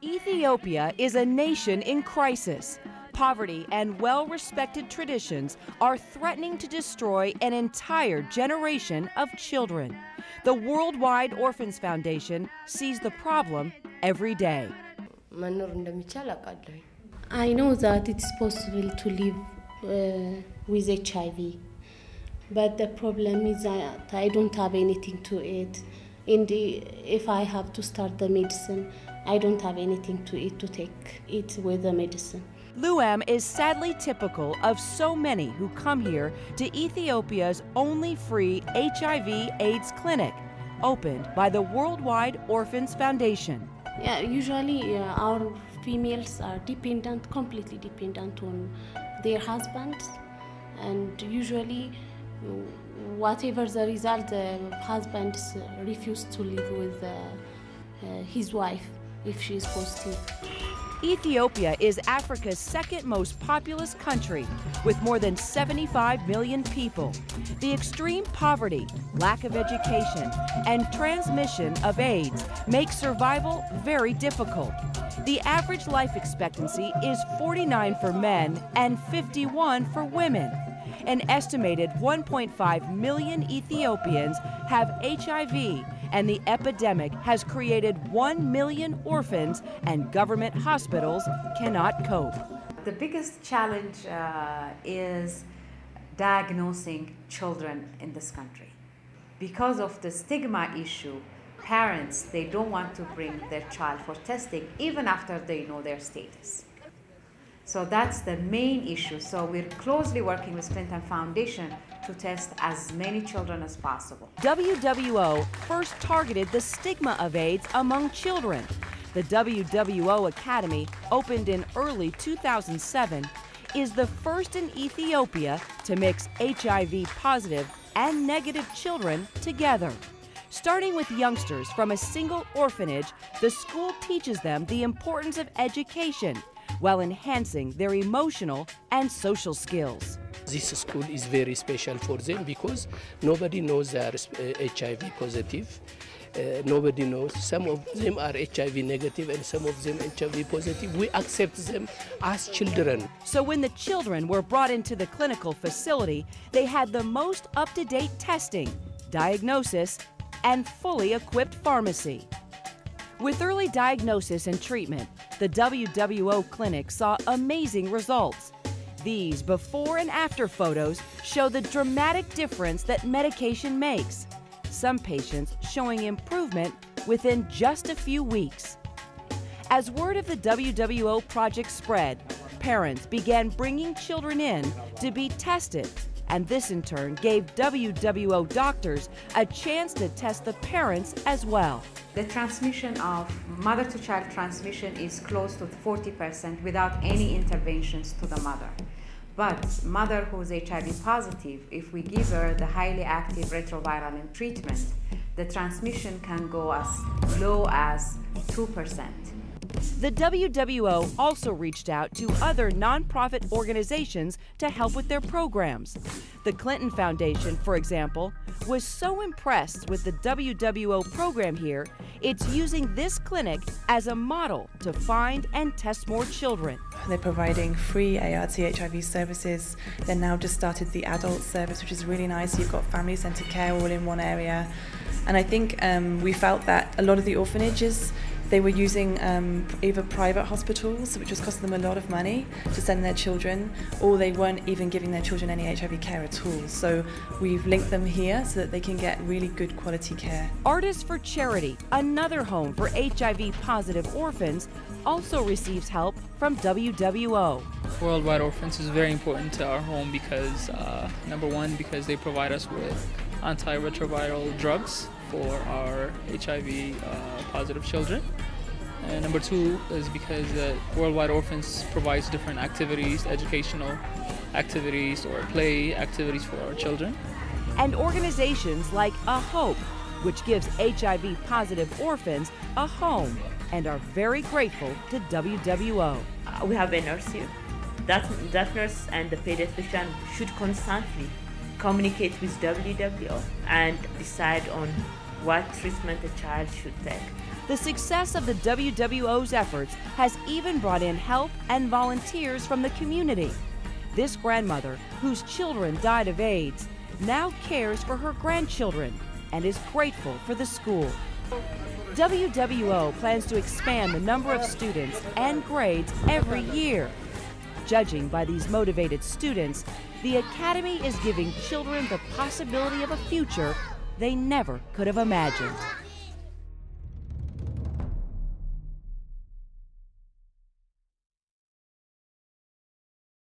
Ethiopia is a nation in crisis. Poverty and well-respected traditions are threatening to destroy an entire generation of children. The Worldwide Orphans Foundation sees the problem every day. I know that it's possible to live with HIV, but the problem is that I don't have anything to eat. And if I have to start the medicine, I don't have anything to eat to take it with the medicine. Luam is sadly typical of so many who come here to Ethiopia's only free HIV/AIDS clinic, opened by the Worldwide Orphans Foundation. Yeah, usually our females are dependent, completely dependent on their husbands, and usually whatever the result, the husband refuses to live with his wife if she is positive. Ethiopia is Africa's second most populous country, with more than 75 million people. The extreme poverty, lack of education, and transmission of AIDS make survival very difficult. The average life expectancy is 49 for men and 51 for women. An estimated 1.5 million Ethiopians have HIV, and the epidemic has created 1 million orphans, and government hospitals cannot cope. The biggest challenge is diagnosing children in this country. Because of the stigma issue, parents, they don't want to bring their child for testing even after they know their status. So that's the main issue. So we're closely working with Clinton Foundation to test as many children as possible. WWO first targeted the stigma of AIDS among children. The WWO Academy, opened in early 2007, is the first in Ethiopia to mix HIV-positive and negative children together. Starting with youngsters from a single orphanage, the school teaches them the importance of education while enhancing their emotional and social skills. This school is very special for them because nobody knows they are HIV positive. Nobody knows. Some of them are HIV negative and some of them HIV positive. We accept them as children. So when the children were brought into the clinical facility, they had the most up-to-date testing, diagnosis, and fully equipped pharmacy. With early diagnosis and treatment, the WWO clinic saw amazing results. These before and after photos show the dramatic difference that medication makes. Some patients showing improvement within just a few weeks. As word of the WWO project spread, parents began bringing children in to be tested, and this in turn gave WWO doctors a chance to test the parents as well. The transmission of mother-to-child transmission is close to 40% without any interventions to the mother. But mother who is HIV positive, if we give her the highly active retroviral in treatment, the transmission can go as low as 2%. The WWO also reached out to other nonprofit organizations to help with their programs. The Clinton Foundation, for example, was so impressed with the WWO program here, it's using this clinic as a model to find and test more children. They're providing free ART HIV services. They've now just started the adult service, which is really nice. You've got family-centered care all in one area. And I think we felt that a lot of the orphanages, they were using either private hospitals, which was costing them a lot of money to send their children, or they weren't even giving their children any HIV care at all. So we've linked them here so that they can get really good quality care. Artists for Charity, another home for HIV-positive orphans, also receives help from WWO. Worldwide Orphans is very important to our home because, number one, because they provide us with antiretroviral drugs for our HIV positive children. And number two is because Worldwide Orphans provides different activities, educational activities or play activities for our children. And organizations like A Hope, which gives HIV positive orphans a home, and are very grateful to WWO. We have a nurse here. That nurse and the pediatrician should constantly communicate with WWO and decide on what treatment a child should take. The success of the WWO's efforts has even brought in help and volunteers from the community. This grandmother, whose children died of AIDS, now cares for her grandchildren and is grateful for the school. WWO plans to expand the number of students and grades every year. Judging by these motivated students, the Academy is giving children the possibility of a future they never could have imagined.